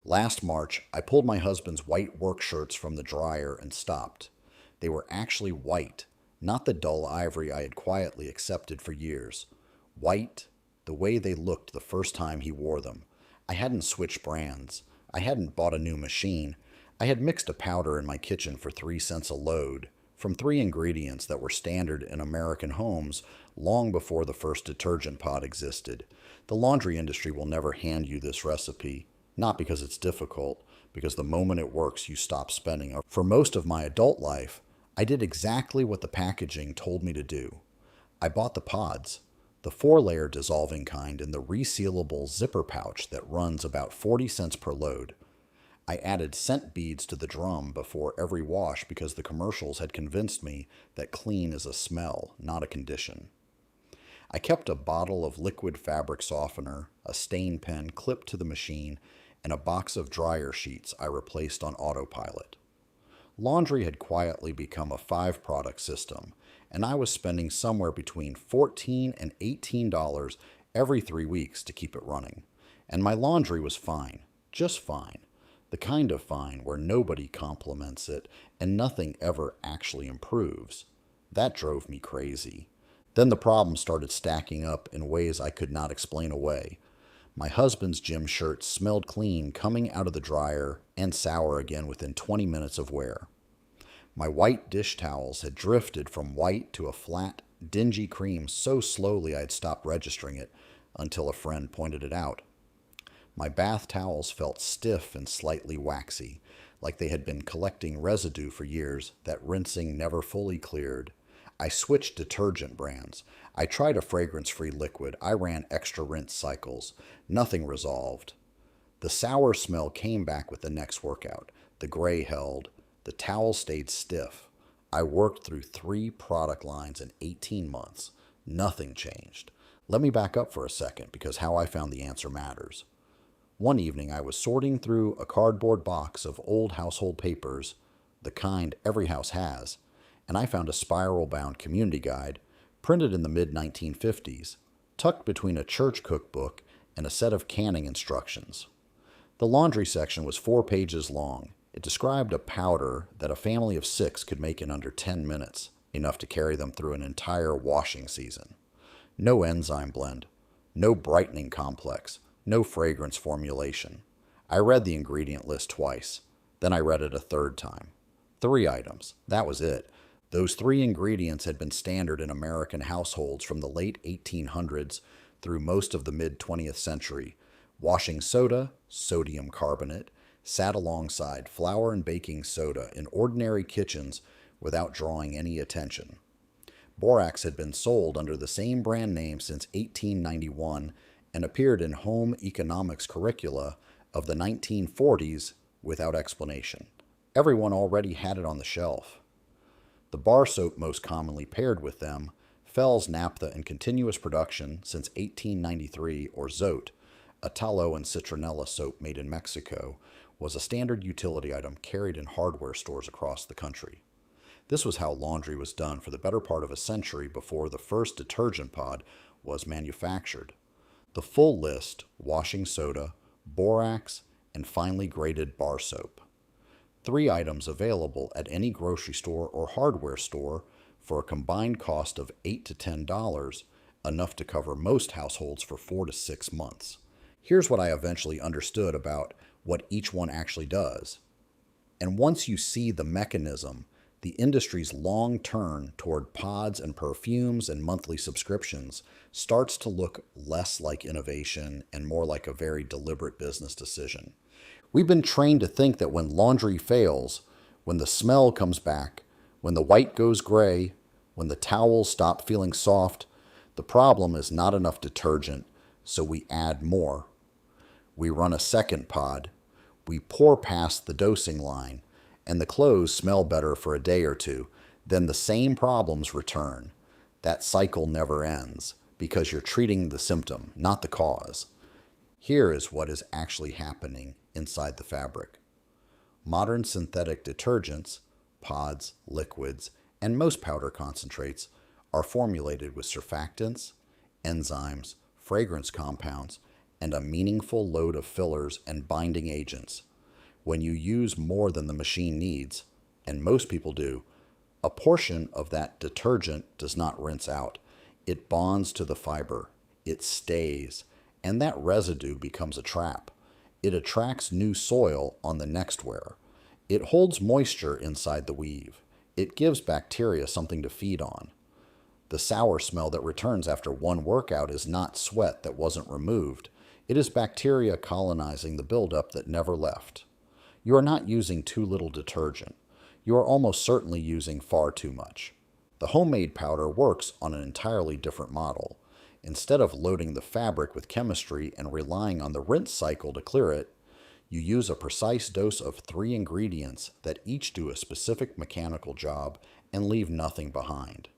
Last March, I pulled my husband's white work shirts from the dryer and stopped. They were actually white, not the dull ivory I had quietly accepted for years. White, the way they looked the first time he wore them. I hadn't switched brands. I hadn't bought a new machine. I had mixed a powder in my kitchen for 3 cents a load, from 3 ingredients that were standard in American homes long before the first detergent pod existed. The laundry industry will never hand you this recipe, not because it's difficult, because the moment it works, you stop spending. For most of my adult life, I did exactly what the packaging told me to do. I bought the pods, the 4-layer dissolving kind in the resealable zipper pouch that runs about 40 cents per load. I added scent beads to the drum before every wash because the commercials had convinced me that clean is a smell, not a condition. I kept a bottle of liquid fabric softener, a stain pen clipped to the machine, and a box of dryer sheets I replaced on autopilot. Laundry had quietly become a 5-product system, and I was spending somewhere between $14 and $18 every 3 weeks to keep it running. And my laundry was fine, just fine. The kind of fine where nobody compliments it and nothing ever actually improves. That drove me crazy. Then the problems started stacking up in ways I could not explain away. My husband's gym shirts smelled clean coming out of the dryer and sour again within 20 minutes of wear. My white dish towels had drifted from white to a flat, dingy cream so slowly I had stopped registering it until a friend pointed it out. My bath towels felt stiff and slightly waxy, like they had been collecting residue for years that rinsing never fully cleared. I switched detergent brands. I tried a fragrance-free liquid. I ran extra rinse cycles. Nothing resolved. The sour smell came back with the next workout. The gray held. The towel stayed stiff. I worked through 3 product lines in 18 months. Nothing changed. Let me back up for a second because how I found the answer matters. One evening I was sorting through a cardboard box of old household papers, the kind every house has, and I found a spiral-bound community guide printed in the mid-1950s, tucked between a church cookbook and a set of canning instructions. The laundry section was 4 pages long. It described a powder that a family of 6 could make in under 10 minutes, enough to carry them through an entire washing season. No enzyme blend, no brightening complex, no fragrance formulation. I read the ingredient list twice. Then I read it a third time. 3 items. That was it. Those 3 ingredients had been standard in American households from the late 1800s through most of the mid-20th century. Washing soda, sodium carbonate, sat alongside flour and baking soda in ordinary kitchens without drawing any attention. Borax had been sold under the same brand name since 1891 and appeared in home economics curricula of the 1940s without explanation. Everyone already had it on the shelf. The bar soap most commonly paired with them, Fels-Naptha in continuous production since 1893, or Zote, a tallow and citronella soap made in Mexico, was a standard utility item carried in hardware stores across the country. This was how laundry was done for the better part of a century before the first detergent pod was manufactured. The full list: washing soda, borax, and finely grated bar soap. 3 items available at any grocery store or hardware store for a combined cost of $8 to $10, enough to cover most households for 4 to 6 months. Here's what I eventually understood about what each one actually does. And once you see the mechanism, the industry's long turn toward pods and perfumes and monthly subscriptions starts to look less like innovation and more like a very deliberate business decision. We've been trained to think that when laundry fails, when the smell comes back, when the white goes gray, when the towels stop feeling soft, the problem is not enough detergent, so we add more. We run a second pod. We pour past the dosing line, and the clothes smell better for a day or 2. Then the same problems return. That cycle never ends because you're treating the symptom, not the cause. Here is what is actually happening inside the fabric. Modern synthetic detergents, pods, liquids, and most powder concentrates are formulated with surfactants, enzymes, fragrance compounds, and a meaningful load of fillers and binding agents. When you use more than the machine needs, and most people do, a portion of that detergent does not rinse out. It bonds to the fiber. It stays, and that residue becomes a trap. It attracts new soil on the next wear. It holds moisture inside the weave. It gives bacteria something to feed on. The sour smell that returns after one workout is not sweat that wasn't removed. It is bacteria colonizing the buildup that never left. You are not using too little detergent. You are almost certainly using far too much. The homemade powder works on an entirely different model. Instead of loading the fabric with chemistry and relying on the rinse cycle to clear it, you use a precise dose of 3 ingredients that each do a specific mechanical job and leave nothing behind.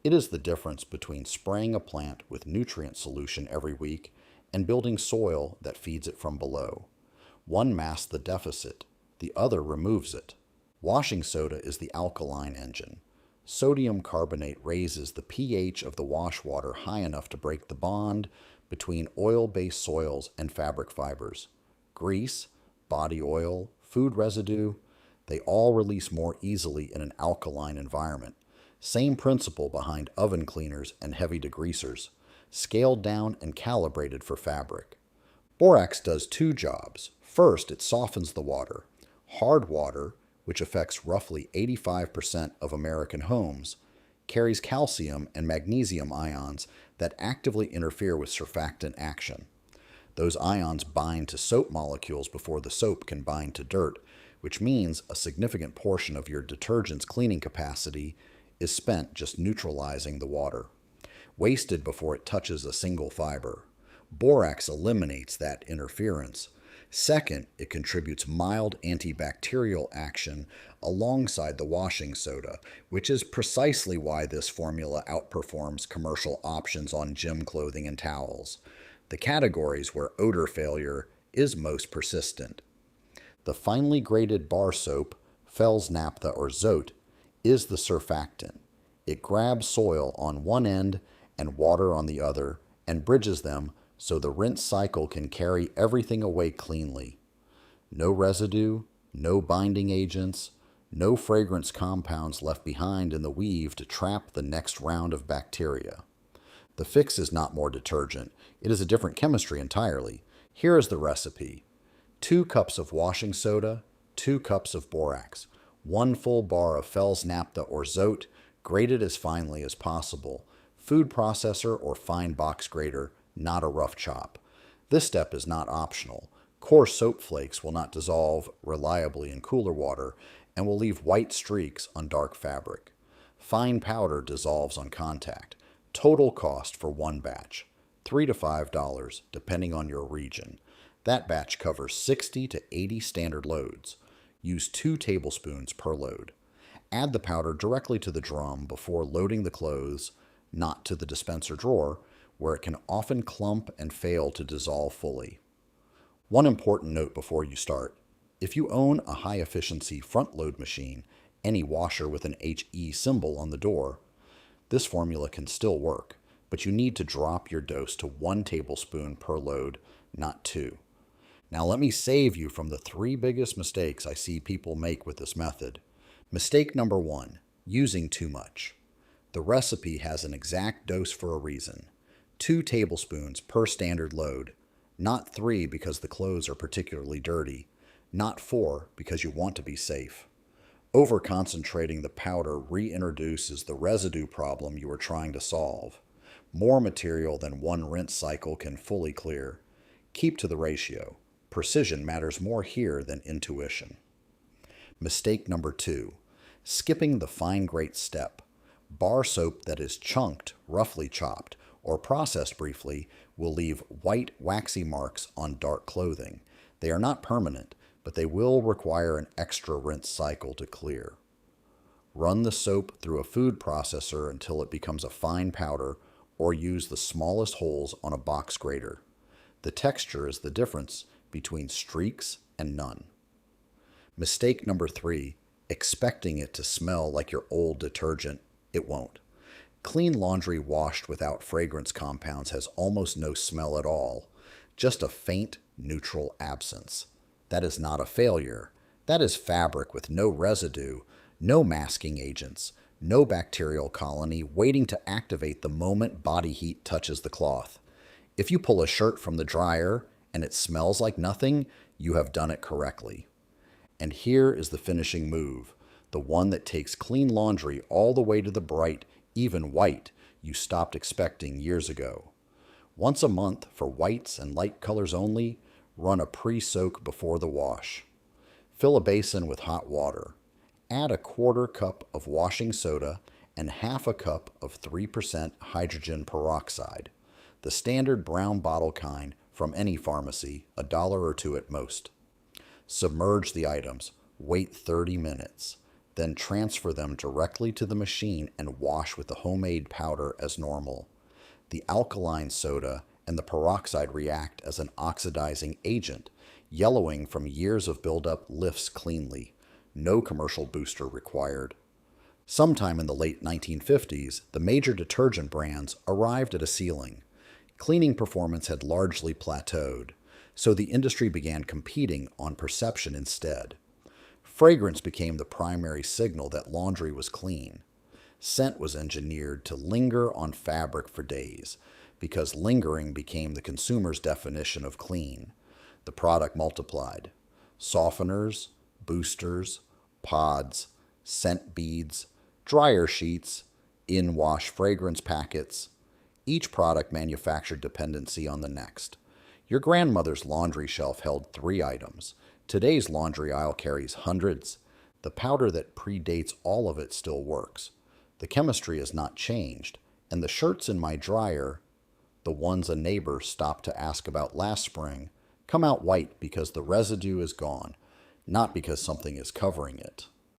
It is the difference between spraying a plant with nutrient solution every week and building soil that feeds it from below. One masks the deficit, the other removes it. Washing soda is the alkaline engine. Sodium carbonate raises the pH of the wash water high enough to break the bond between oil-based soils and fabric fibers. Grease, body oil, food residue, they all release more easily in an alkaline environment. Same principle behind oven cleaners and heavy degreasers, scaled down and calibrated for fabric. Borax does 2 jobs. First, it softens the water. Hard water, which affects roughly 85% of American homes, carries calcium and magnesium ions that actively interfere with surfactant action. Those ions bind to soap molecules before the soap can bind to dirt, which means a significant portion of your detergent's cleaning capacity is spent just neutralizing the water, wasted before it touches a single fiber. Borax eliminates that interference. Second, it contributes mild antibacterial action alongside the washing soda, which is precisely why this formula outperforms commercial options on gym clothing and towels, the categories where odor failure is most persistent. The finely grated bar soap, Fels-Naptha or Zote, is the surfactant. It grabs soil on one end and water on the other and bridges them so the rinse cycle can carry everything away cleanly. No residue, no binding agents, no fragrance compounds left behind in the weave to trap the next round of bacteria. The fix is not more detergent. It is a different chemistry entirely. Here is the recipe. 2 cups of washing soda, 2 cups of borax, 1 full bar of Fels-Naptha or Zote, grated as finely as possible, food processor or fine box grater, not a rough chop. This step is not optional. Coarse soap flakes will not dissolve reliably in cooler water and will leave white streaks on dark fabric. Fine powder dissolves on contact. Total cost for one batch, $3 to $5, depending on your region. That batch covers 60 to 80 standard loads. Use 2 tablespoons per load. Add the powder directly to the drum before loading the clothes, not to the dispenser drawer, where it can often clump and fail to dissolve fully. One important note before you start. If you own a high-efficiency front-load machine, any washer with an HE symbol on the door, this formula can still work, but you need to drop your dose to 1 tablespoon per load, not 2. Now let me save you from the 3 biggest mistakes I see people make with this method. Mistake number 1, using too much. The recipe has an exact dose for a reason. 2 tablespoons per standard load, not 3 because the clothes are particularly dirty, not 4 because you want to be safe. Over-concentrating the powder reintroduces the residue problem you are trying to solve. More material than 1 rinse cycle can fully clear. Keep to the ratio. Precision matters more here than intuition. Mistake number 2, skipping the fine grate step. Bar soap that is chunked, roughly chopped, or processed briefly will leave white, waxy marks on dark clothing. They are not permanent, but they will require an extra rinse cycle to clear. Run the soap through a food processor until it becomes a fine powder, or use the smallest holes on a box grater. The texture is the difference between streaks and none. Mistake number 3, expecting it to smell like your old detergent. It won't. Clean laundry washed without fragrance compounds has almost no smell at all. just a faint, neutral absence. That is not a failure. That is fabric with no residue, no masking agents, no bacterial colony waiting to activate the moment body heat touches the cloth. If you pull a shirt from the dryer and it smells like nothing, you have done it correctly. And here is the finishing move, the one that takes clean laundry all the way to the bright, even white you stopped expecting years ago. Once a month, for whites and light colors only, run a pre-soak before the wash. Fill a basin with hot water. Add a quarter cup of washing soda and half a cup of 3% hydrogen peroxide, the standard brown bottle kind from any pharmacy, $1 or $2 at most. Submerge the items, wait 30 minutes, then transfer them directly to the machine and wash with the homemade powder as normal. The alkaline soda and the peroxide react as an oxidizing agent. Yellowing from years of buildup lifts cleanly. No commercial booster required. Sometime in the late 1950s, the major detergent brands arrived at a ceiling. Cleaning performance had largely plateaued, so the industry began competing on perception instead. Fragrance became the primary signal that laundry was clean. Scent was engineered to linger on fabric for days, because lingering became the consumer's definition of clean. The product multiplied. Softeners, boosters, pods, scent beads, dryer sheets, in-wash fragrance packets. Each product manufactured dependency on the next. Your grandmother's laundry shelf held 3 items. Today's laundry aisle carries hundreds. The powder that predates all of it still works. The chemistry has not changed, and the shirts in my dryer, the ones a neighbor stopped to ask about last spring, come out white because the residue is gone, not because something is covering it.